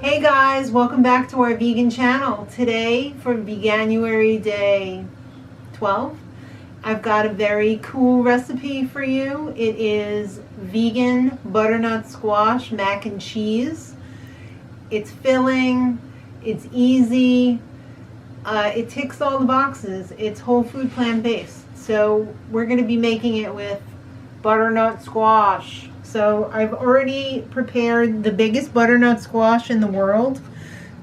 Hey guys, welcome back to our vegan channel. Today for Veganuary day 12, I've got a very cool recipe for you. It is vegan butternut squash mac and cheese. It's filling, it's easy, it ticks all the boxes. It's whole food plant-based. So we're going to be making it with butternut squash. So I've already prepared the biggest butternut squash in the world,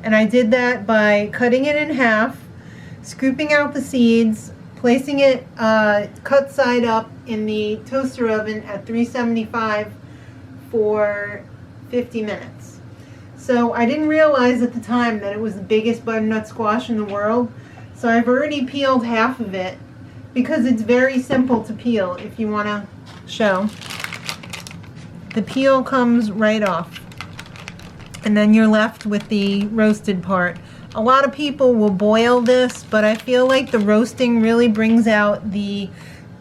and I did that by cutting it in half, scooping out the seeds, placing it cut side up in the toaster oven at 375 for 50 minutes. So I didn't realize at the time that it was the biggest butternut squash in the world, so I've already peeled half of it because it's very simple to peel. If you want to show, the peel comes right off, and then you're left with the roasted part. A lot of people will boil this, but I feel like the roasting really brings out the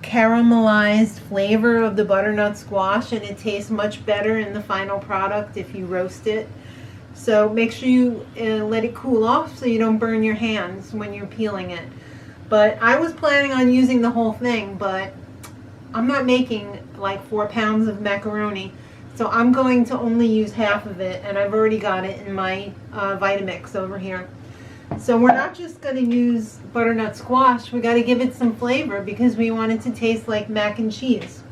caramelized flavor of the butternut squash, and it tastes much better in the final product if you roast it. So make sure you let it cool off so you don't burn your hands when you're peeling it. But I was planning on using the whole thing, but I'm not making like 4 pounds of macaroni, so I'm going to only use half of it, and I've already got it in my Vitamix over here. So we're not just going to use butternut squash, we got to give it some flavor because we want it to taste like mac and cheese.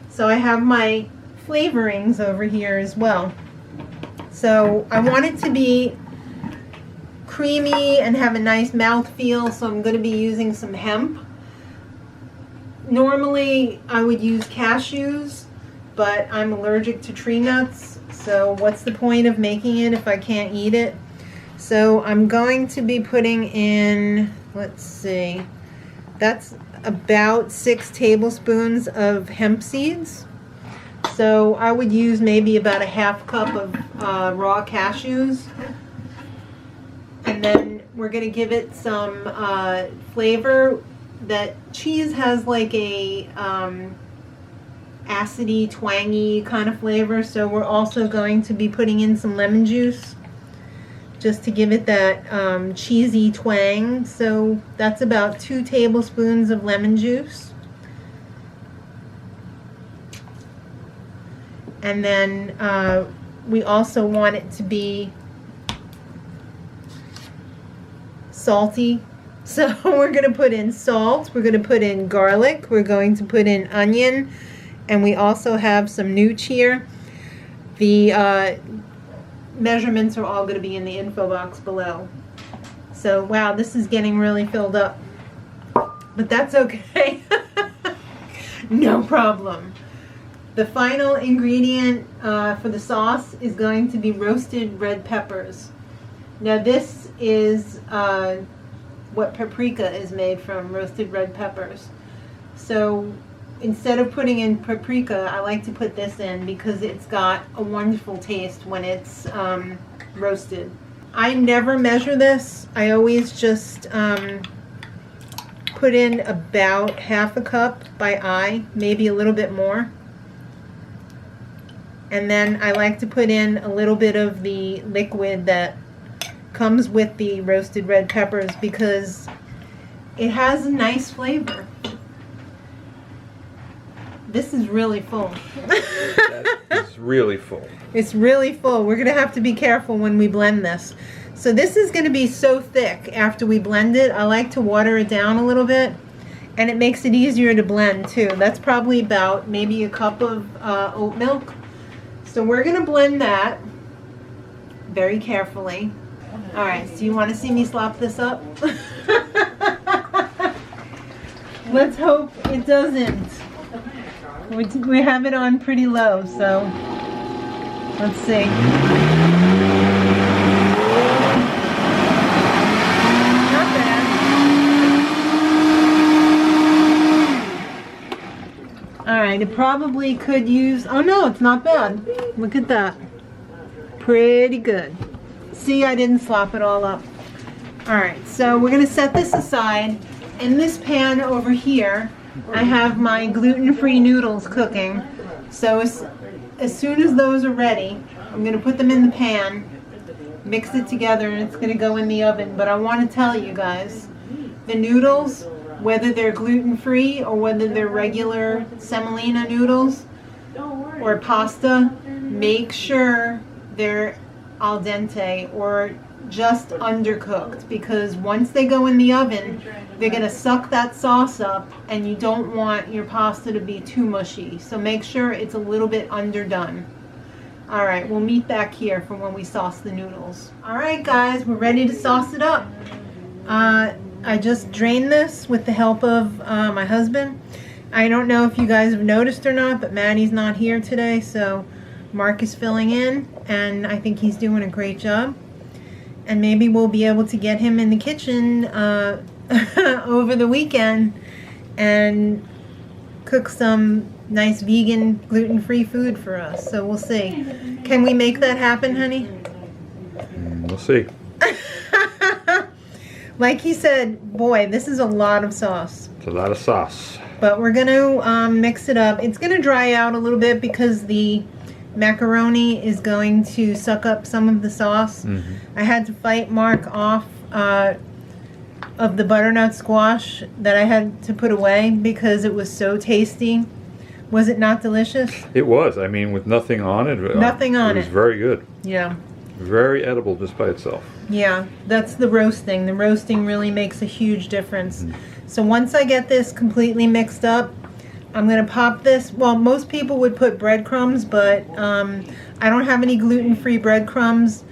So I have my flavorings over here as well. So I want it to be creamy and have a nice mouthfeel, so I'm going to be using some hemp. Normally I would use cashews, but I'm allergic to tree nuts, so what's the point of making it if I can't eat it? So I'm going to be putting in, let's see, that's about 6 tablespoons of hemp seeds. So I would use maybe about a half cup of raw cashews. And then we're going to give it some flavor. That cheese has like a acidy, twangy kind of flavor, so we're also going to be putting in some lemon juice just to give it that cheesy twang. So that's about 2 tablespoons of lemon juice. And then we also want it to be salty. So we're going to put in salt, we're going to put in garlic, we're going to put in onion, and we also have some nooch here. The measurements are all going to be in the info box below. So wow, this is getting really filled up, but that's okay. No problem. The final ingredient for the sauce is going to be roasted red peppers. Now this is what paprika is made from, roasted red peppers. So instead of putting in paprika, I like to put this in because it's got a wonderful taste when it's roasted. I never measure this. I always just put in about half a cup by eye, maybe a little bit more. And then I like to put in a little bit of the liquid that comes with the roasted red peppers because it has a nice flavor. This is really full. It's really full. It's really full. We're going to have to be careful when we blend this. So this is going to be so thick after we blend it. I like to water it down a little bit, and it makes it easier to blend too. That's probably about maybe a cup of oat milk. So we're going to blend that very carefully. Alright, so you want to see me slop this up? Let's hope it doesn't. We have it on pretty low, so let's see. Not bad. Alright, it probably could use, oh no, it's not bad. Look at that. Pretty good. See, I didn't slop it all up. Alright, so we're going to set this aside. In this pan over here, I have my gluten-free noodles cooking. So as soon as those are ready, I'm going to put them in the pan, mix it together, and it's going to go in the oven. But I want to tell you guys, the noodles, whether they're gluten-free or whether they're regular semolina noodles or pasta, make sure they're al dente or just undercooked, because once they go in the oven, they're going to suck that sauce up, and you don't want your pasta to be too mushy. So make sure it's a little bit underdone. All right, we'll meet back here for when we sauce the noodles. All right, guys, we're ready to sauce it up. I just drained this with the help of my husband. I don't know if you guys have noticed or not, but Maddie's not here today, so Mark is filling in, and I think he's doing a great job. And maybe we'll be able to get him in the kitchen over the weekend and cook some nice vegan, gluten-free food for us. So we'll see. Can we make that happen, honey? We'll see. Like he said, boy, this is a lot of sauce. It's a lot of sauce. But we're going to mix it up. It's going to dry out a little bit because the macaroni is going to suck up some of the sauce. I had to fight Mark off of the butternut squash that I had to put away because it was so tasty. Was it not delicious? It was. I mean, with nothing on it. Nothing on it. It was very good. Yeah. Very edible just by itself. Yeah, that's the roasting. The roasting really makes a huge difference. So once I get this completely mixed up, I'm going to pop this. Well, most people would put breadcrumbs, but I don't have any gluten-free breadcrumbs.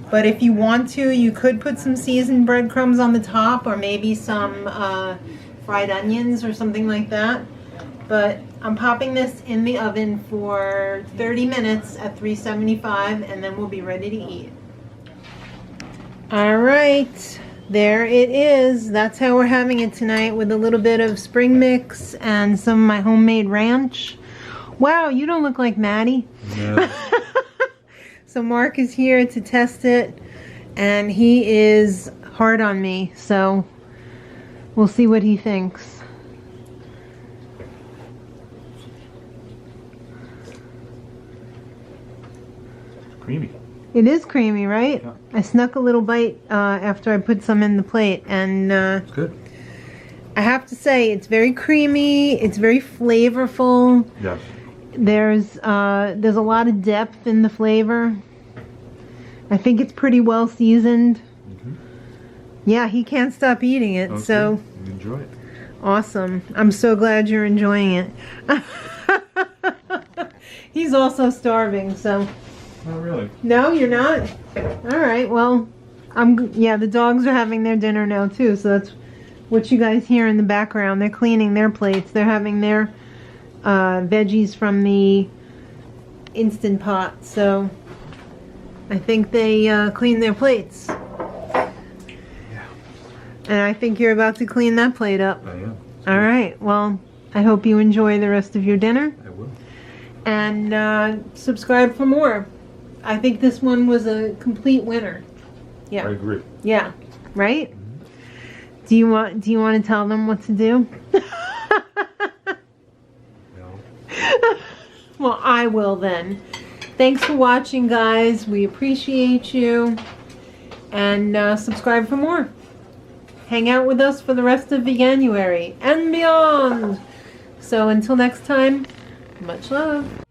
But if you want to, you could put some seasoned breadcrumbs on the top, or maybe some fried onions or something like that. But I'm popping this in the oven for 30 minutes at 375, and then we'll be ready to eat. All right. There it is. That's how we're having it tonight, with a little bit of spring mix and some of my homemade ranch. Wow, you don't look like Maddie. No. So Mark is here to test it, and he is hard on me, so we'll see what he thinks. Creamy. It is creamy, right? Yeah. I snuck a little bite after I put some in the plate, and it's good. I have to say, it's very creamy. It's very flavorful. Yes. There's a lot of depth in the flavor. I think it's pretty well seasoned. Yeah, he can't stop eating it, okay. So you enjoy it. Awesome. I'm so glad you're enjoying it. He's also starving, so. Not really. No, you're not? All right, well, yeah, the dogs are having their dinner now too, so that's what you guys hear in the background. They're cleaning their plates. They're having their veggies from the Instant Pot, so I think they clean their plates. Yeah. And I think you're about to clean that plate up. I am. All right, well, I hope you enjoy the rest of your dinner. I will. And subscribe for more. I think this one was a complete winner. Yeah. I agree. Yeah. Right? Do you want to tell them what to do? No. Well, I will then. Thanks for watching, guys. We appreciate you. And subscribe for more. Hang out with us for the rest of Veganuary and beyond. So until next time, much love.